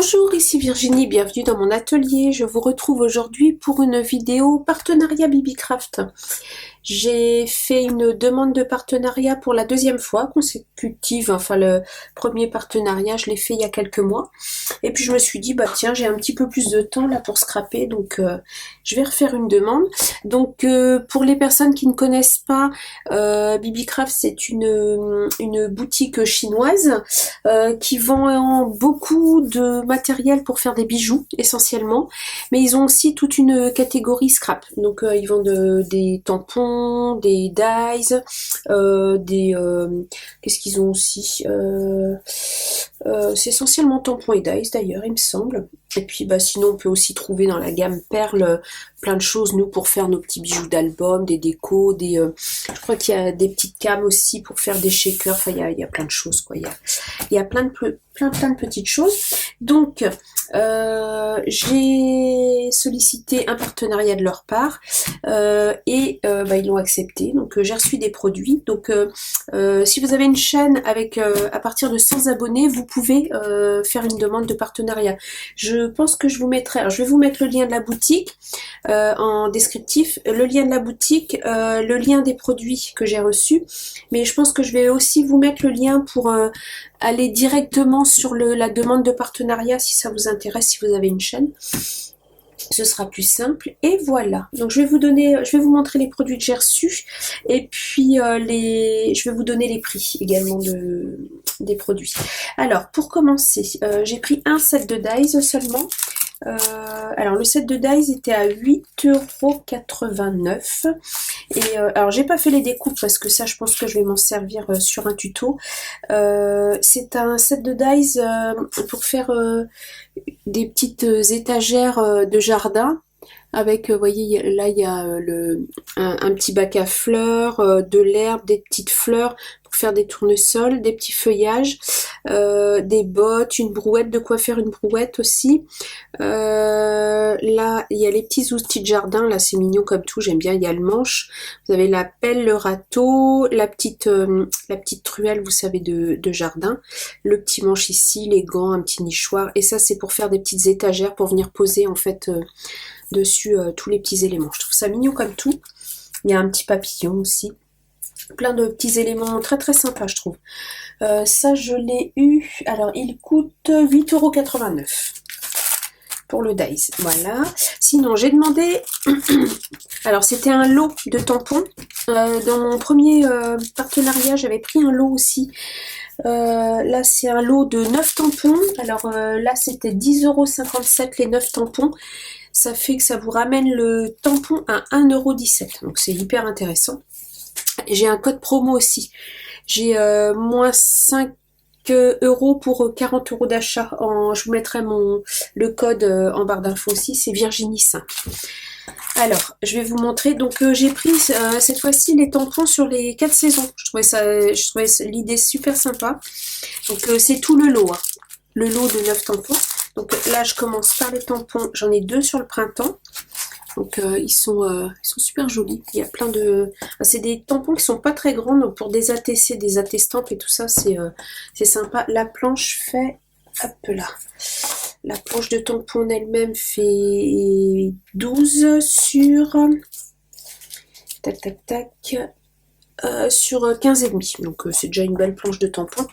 Bonjour, ici Virginie, bienvenue dans mon atelier. Je vous retrouve aujourd'hui pour une vidéo partenariat BibiCraft. J'ai fait une demande de partenariat pour la deuxième fois consécutive, enfin le premier partenariat je l'ai fait il y a quelques mois. Et puis je me suis dit bah tiens j'ai un petit peu plus de temps là pour scraper donc je vais refaire une demande. Donc pour les personnes qui ne connaissent pas, BibiCraft c'est une boutique chinoise qui vend beaucoup de matériel pour faire des bijoux essentiellement, mais ils ont aussi toute une catégorie scrap. Donc ils vendent des tampons, des dies, qu'est-ce qu'ils ont aussi, c'est essentiellement tampons et dies d'ailleurs il me semble. Et puis bah sinon on peut aussi trouver dans la gamme perles plein de choses nous pour faire nos petits bijoux d'album, des décos, je crois qu'il y a des petites cames aussi pour faire des shakers. Enfin il y a plein de choses quoi. Il y a plein de petites choses. Donc j'ai sollicité un partenariat de leur part et ils l'ont accepté. Donc j'ai reçu des produits. Donc si vous avez une chaîne avec à partir de 100 abonnés, vous pouvez faire une demande de partenariat. Je pense que je vous mettrai, alors je vais vous mettre le lien de la boutique en descriptif, le lien de la boutique, le lien des produits que j'ai reçus, mais je pense que je vais aussi vous mettre le lien pour aller directement sur la demande de partenariat si ça vous intéresse, si vous avez une chaîne. Ce sera plus simple. Et voilà. Donc je vais vous montrer les produits que j'ai reçus et puis je vais vous donner les prix également des produits. Alors pour commencer, j'ai pris un set de dies seulement. Alors le set de dies était à 8,89 € et alors j'ai pas fait les découpes parce que ça je pense que je vais m'en servir sur un tuto. C'est un set de dies pour faire des petites étagères de jardin avec, vous voyez, là il y a un petit bac à fleurs, de l'herbe, des petites fleurs pour faire des tournesols, des petits feuillages, des bottes, une brouette, de quoi faire une brouette aussi. Là il y a les petits outils de jardin, là c'est mignon comme tout, j'aime bien. Il y a le manche, vous avez la pelle, le râteau, la petite truelle, vous savez, de jardin, le petit manche ici, les gants, un petit nichoir, et ça c'est pour faire des petites étagères pour venir poser en fait dessus tous les petits éléments. Je trouve ça mignon comme tout. Il y a un petit papillon aussi. Plein de petits éléments très très sympas je trouve. Ça je l'ai eu. Alors il coûte 8,89 € pour le dies. Voilà. Sinon j'ai demandé. Alors c'était un lot de tampons. Dans mon premier partenariat j'avais pris un lot aussi. Là c'est un lot de 9 tampons. Alors là c'était 10,57 € les 9 tampons. Ça fait que ça vous ramène le tampon à 1,17 €. Donc c'est hyper intéressant. J'ai un code promo aussi. J'ai moins 5 € pour 40 € d'achat. Je vous mettrai le code en barre d'infos aussi. C'est Virginie 5. Alors, je vais vous montrer. Donc j'ai pris cette fois-ci les tampons sur les 4 saisons. Je trouvais l'idée super sympa. Donc c'est tout le lot. Hein. Le lot de 9 tampons. Donc là je commence par les tampons, j'en ai 2 sur le printemps. Donc ils sont super jolis. Il y a plein de... C'est des tampons qui sont pas très grands, donc pour des ATC, des attestampes et tout ça, c'est sympa. La planche fait... Hop là. La planche de tampon elle-même fait 12 sur... Tac tac tac. Sur 15,5. Donc c'est déjà une belle planche de tampon.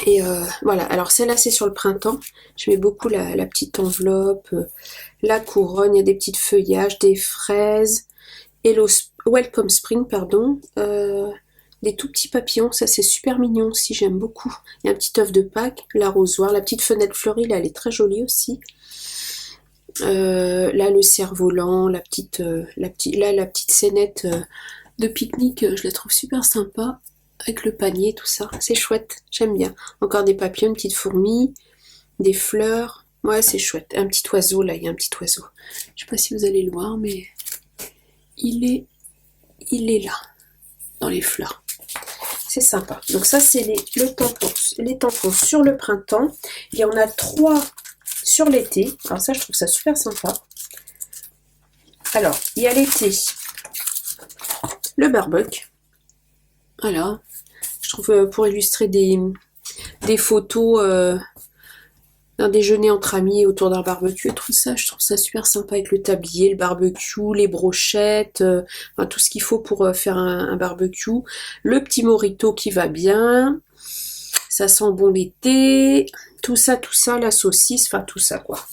Et voilà, alors celle-là c'est sur le printemps, je mets beaucoup la petite enveloppe, la couronne, il y a des petits feuillages, des fraises, Welcome Spring, pardon, des tout petits papillons, ça c'est super mignon aussi, j'aime beaucoup. Il y a un petit œuf de Pâques, l'arrosoir, la petite fenêtre fleurie, là elle est très jolie aussi. Là le cerf-volant, la petite scénette de pique-nique, je la trouve super sympa. Avec le panier, tout ça, c'est chouette, j'aime bien. Encore des papillons, une petite fourmi, des fleurs, ouais c'est chouette. Un petit oiseau, là il y a un petit oiseau. Je sais pas si vous allez le voir, mais il est là, dans les fleurs. C'est sympa. Donc ça c'est les tampons sur le printemps. Il y en a 3 sur l'été. Alors ça je trouve ça super sympa. Alors, il y a l'été, le barbecue. Voilà, je trouve pour illustrer des photos un déjeuner entre amis autour d'un barbecue, tout ça, je trouve ça super sympa avec le tablier, le barbecue, les brochettes, enfin, tout ce qu'il faut pour faire un barbecue. Le petit mojito qui va bien, ça sent bon l'été, tout ça, la saucisse, enfin tout ça quoi.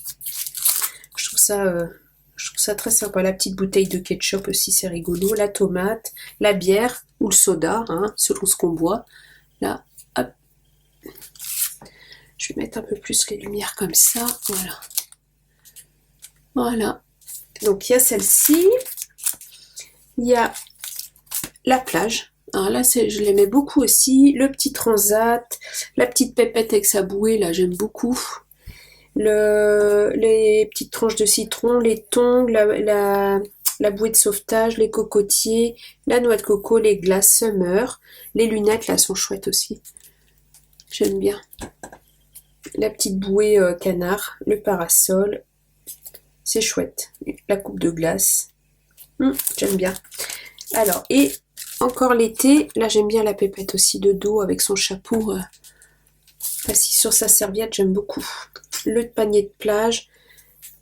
Je trouve ça très sympa. La petite bouteille de ketchup aussi, c'est rigolo. La tomate, la bière ou le soda, hein, selon ce qu'on boit. Là, hop. Je vais mettre un peu plus les lumières comme ça. Voilà. Voilà. Donc il y a celle-ci. Il y a la plage. Alors là, je l'aimais beaucoup aussi. Le petit transat. La petite pépette avec sa bouée, là, j'aime beaucoup. Les petites tranches de citron, les tongs, la bouée de sauvetage, les cocotiers, la noix de coco, les glaces Summer. Les lunettes, là, sont chouettes aussi. J'aime bien. La petite bouée canard, le parasol. C'est chouette. La coupe de glace. J'aime bien. Alors, et encore l'été, là j'aime bien la pépette aussi de dos avec son chapeau assis sur sa serviette, j'aime beaucoup. Le panier de plage,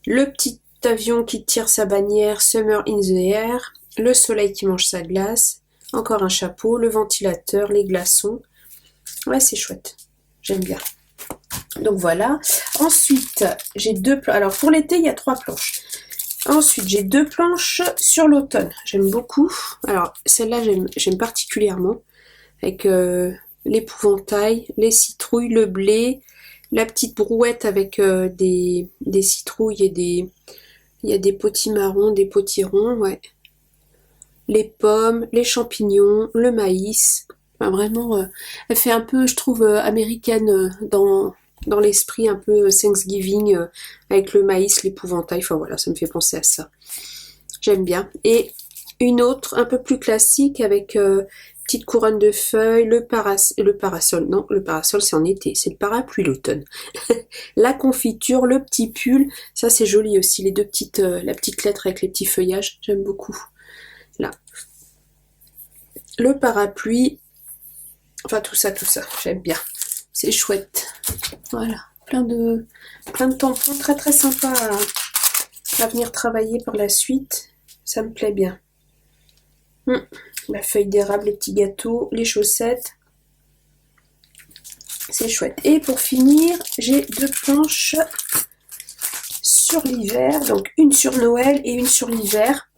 le petit avion qui tire sa bannière Summer in the Air, le soleil qui mange sa glace, encore un chapeau, le ventilateur, les glaçons. Ouais, c'est chouette. J'aime bien. Donc voilà. Ensuite, j'ai deux planches. Alors pour l'été, il y a 3 planches. Ensuite, j'ai 2 planches sur l'automne. J'aime beaucoup. Alors, celle-là, j'aime particulièrement. Avec l'épouvantail, les citrouilles, le blé, la petite brouette avec des citrouilles et il y a des potimarrons, des potirons, ouais. Les pommes, les champignons, le maïs. Enfin, vraiment, elle fait un peu, je trouve, américaine dans l'esprit, un peu Thanksgiving, avec le maïs, l'épouvantail. Enfin voilà, ça me fait penser à ça. J'aime bien. Et une autre, un peu plus classique, avec petite couronne de feuilles, le parasol. Non, le parasol, c'est en été. C'est le parapluie l'automne. La confiture, le petit pull. Ça, c'est joli aussi. Les deux petites, la petite lettre avec les petits feuillages. J'aime beaucoup. Là. Le parapluie. Enfin, tout ça, j'aime bien. C'est chouette. Voilà. Plein de tampons très très sympas à venir travailler par la suite. Ça me plaît bien. La feuille d'érable, les petits gâteaux, les chaussettes. C'est chouette. Et pour finir, j'ai 2 planches sur l'hiver. Donc une sur Noël et une sur l'hiver.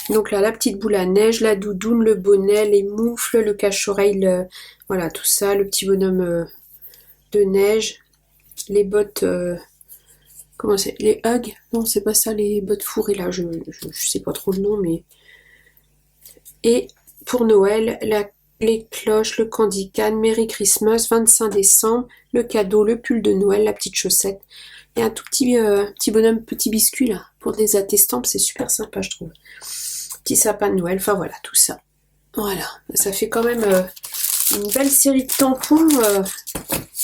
Donc là, la petite boule à neige, la doudoune, le bonnet, les moufles, le cache-oreille, voilà, tout ça, le petit bonhomme de neige, les bottes, comment c'est, les Ugg, non, c'est pas ça, les bottes fourrées, là, je sais pas trop le nom, mais... Et pour Noël, les cloches, le candy can, Merry Christmas, 25 décembre, le cadeau, le pull de Noël, la petite chaussette, et un tout petit bonhomme, petit biscuit, là, pour des attestants, c'est super sympa, je trouve. Petit sapin de Noël, enfin voilà, tout ça. Voilà, ça fait quand même une belle série de tampons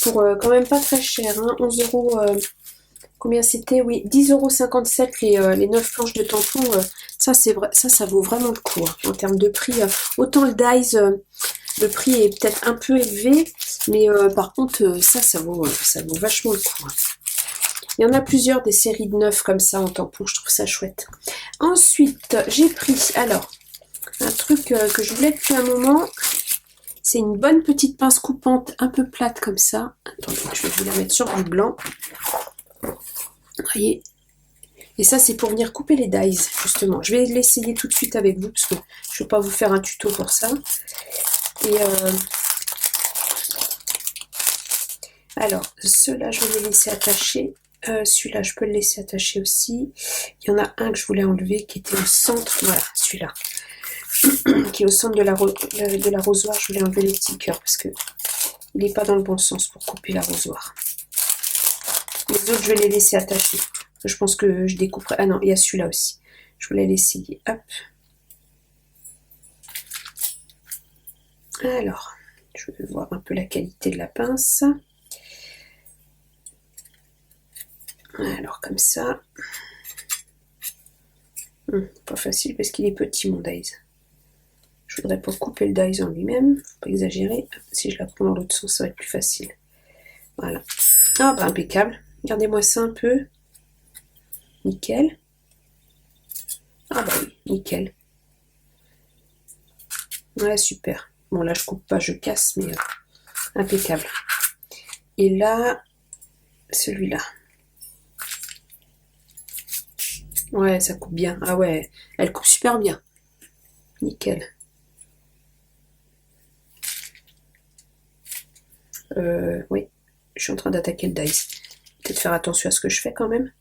pour quand même pas très cher, hein, 11 euros, combien c'était? Oui, 10,57 € les 9 planches de tampons, ça c'est vrai, ça vaut vraiment le coup, hein, en termes de prix. Autant le Dice, le prix est peut-être un peu élevé, mais par contre, ça vaut vachement le coup. Hein. Il y en a plusieurs des séries de 9 comme ça en tampons, je trouve ça chouette. Ensuite, j'ai pris, alors, un truc que je voulais depuis un moment, c'est une bonne petite pince coupante un peu plate comme ça. Attendez, je vais vous la mettre sur du blanc. Vous voyez. Et ça, c'est pour venir couper les dies, justement. Je vais l'essayer tout de suite avec vous, parce que je ne vais pas vous faire un tuto pour ça. Et alors, ceux-là, je vais les laisser attacher. Celui-là, je peux le laisser attacher aussi. Il y en a un que je voulais enlever qui était au centre. Voilà, celui-là. Qui est au centre de l'arrosoir. Je voulais enlever les petits cœurs parce que il n'est pas dans le bon sens pour couper l'arrosoir. Les autres, je vais les laisser attacher. Je pense que je découperai. Ah non, il y a celui-là aussi. Je voulais l'essayer. Hop. Alors, je vais voir un peu la qualité de la pince. Alors, comme ça. Pas facile parce qu'il est petit, mon dies. Je voudrais pas couper le dies en lui-même. Pas exagérer. Si je la prends dans l'autre sens, ça va être plus facile. Voilà. Ah bah impeccable. Regardez-moi ça un peu. Nickel. Ah bah oui, nickel. Ouais, super. Bon là je coupe pas, je casse, mais impeccable. Et là, celui-là. Ouais, ça coupe bien. Ah ouais, elle coupe super bien. Nickel. Oui, je suis en train d'attaquer le dice. Peut-être faire attention à ce que je fais quand même.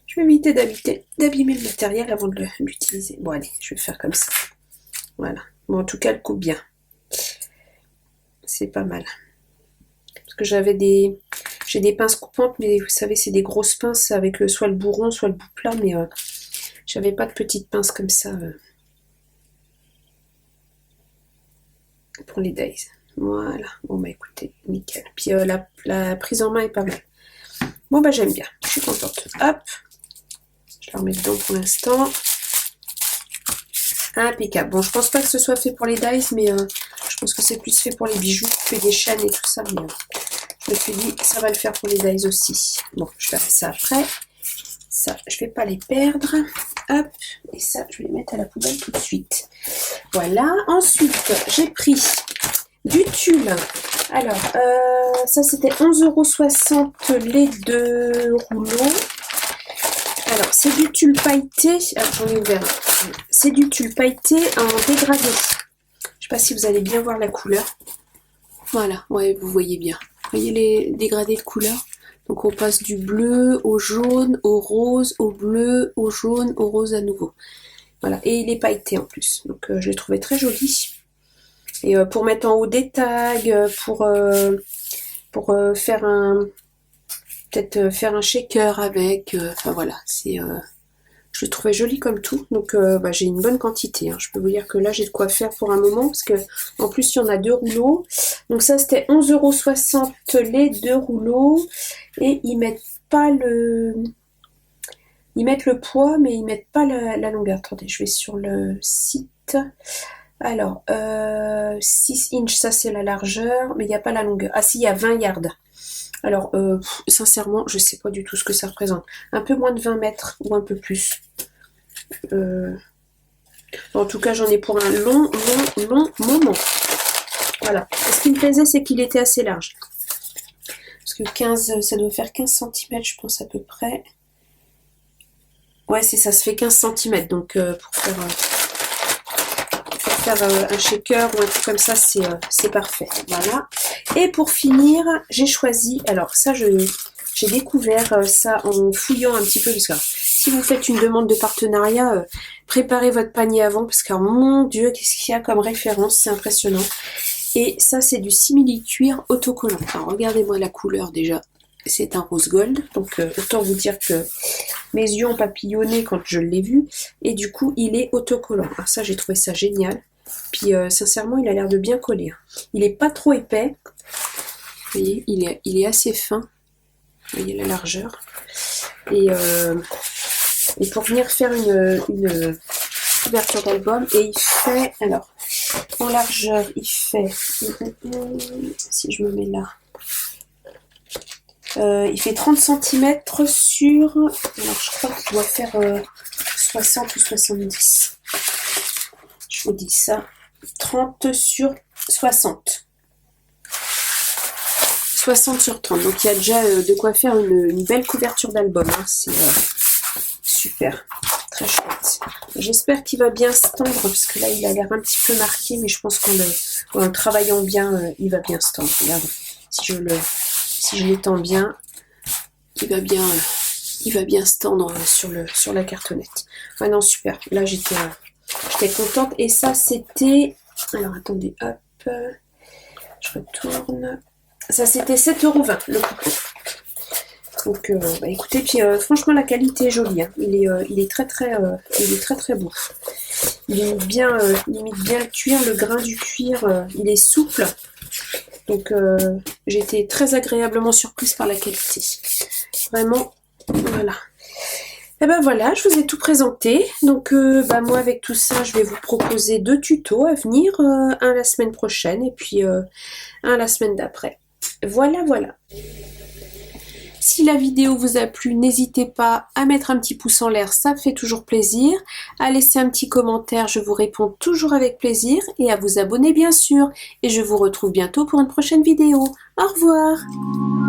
Je vais éviter d'abîmer le matériel avant de l'utiliser. Bon allez, je vais le faire comme ça. Voilà. Bon, en tout cas, elle coupe bien. C'est pas mal. Parce que j'ai des pinces coupantes, mais vous savez, c'est des grosses pinces avec soit le bout rond, soit le bout plat, mais j'avais pas de petites pinces comme ça pour les days. Voilà. Bon bah écoutez, nickel. Puis la prise en main est pas mal. Bon bah j'aime bien. Je suis contente. Hop. Je la remets dedans pour l'instant. Impeccable. Bon, je pense pas que ce soit fait pour les dies, mais je pense que c'est plus fait pour les bijoux que des chaînes et tout ça. Mais je me suis dit, ça va le faire pour les dies aussi. Bon, je ferai ça après. Ça, je vais pas les perdre. Hop. Et ça, je vais les mettre à la poubelle tout de suite. Voilà. Ensuite, j'ai pris du tulle. Alors, ça c'était 11,60 € les 2 rouleaux. Alors, c'est du tulle pailleté. Alors, j'en ai ouvert un. C'est du tulle pailleté en dégradé. Je sais pas si vous allez bien voir la couleur. Voilà, ouais, vous voyez bien. Vous voyez les dégradés de couleur? Donc, on passe du bleu au jaune, au rose, au bleu, au jaune, au rose à nouveau. Voilà, et il est pailleté en plus. Donc, je l'ai trouvé très joli. Et pour mettre en haut des tags, pour faire peut-être faire un shaker avec, enfin voilà, je le trouvais joli comme tout, donc j'ai une bonne quantité, hein. Je peux vous dire que là j'ai de quoi faire pour un moment, parce que en plus il y en a 2 rouleaux, donc ça c'était 11,60 € les 2 rouleaux, et ils mettent le poids, mais ils mettent pas la longueur. Attendez, je vais sur le site. Alors, 6 inches, ça c'est la largeur, mais il n'y a pas la longueur. Ah si, il y a 20 yards. Alors, sincèrement, je sais pas du tout ce que ça représente. Un peu moins de 20 mètres, ou un peu plus. En tout cas, j'en ai pour un long moment. Voilà. Et ce qui me plaisait, c'est qu'il était assez large. Parce que 15, ça doit faire 15 cm, je pense à peu près. Ouais, c'est ça, se fait 15 cm. Donc, pour faire un shaker ou un truc comme ça, c'est parfait. Voilà. Et pour finir, j'ai choisi, alors ça j'ai découvert ça en fouillant un petit peu, parce que si vous faites une demande de partenariat, préparez votre panier avant, parce que mon Dieu, qu'est-ce qu'il y a comme référence, c'est impressionnant. Et ça c'est du simili-cuir autocollant. Alors regardez-moi la couleur déjà, c'est un rose gold, donc autant vous dire que mes yeux ont papillonné quand je l'ai vu, et du coup il est autocollant. Alors ça j'ai trouvé ça génial. Puis sincèrement, il a l'air de bien coller. Il est pas trop épais. Vous voyez, il est assez fin. Vous voyez la largeur. Et pour venir faire une couverture d'album, et il fait, alors, en largeur, il fait, si je me mets là, il fait 30 cm sur, alors je crois qu'il doit faire 60 ou 70. Je vous dis ça, 30 sur 60. 60 sur 30. Donc il y a déjà de quoi faire une belle couverture d'album. Hein. C'est super. Très chouette. J'espère qu'il va bien se tendre, parce que là il a l'air un petit peu marqué, mais je pense qu'en le travaillant bien, il va bien se tendre. Regardez. Si je l'étends bien, il va bien se tendre sur la cartonnette. Ah non, super. Là j'étais contente. Et ça c'était, alors attendez, hop, je retourne. Ça c'était 7,20 € le coupon. Donc écoutez, puis franchement la qualité est jolie, hein. Il est très très beau. Il imite bien le cuir, le grain du cuir, il est souple. Donc j'ai été très agréablement surprise par la qualité. Vraiment, voilà. Et ben voilà, je vous ai tout présenté. Donc moi avec tout ça, je vais vous proposer 2 tutos à venir, un la semaine prochaine et puis un la semaine d'après. Voilà, voilà. Si la vidéo vous a plu, n'hésitez pas à mettre un petit pouce en l'air, ça fait toujours plaisir. À laisser un petit commentaire, je vous réponds toujours avec plaisir. Et à vous abonner bien sûr. Et je vous retrouve bientôt pour une prochaine vidéo. Au revoir!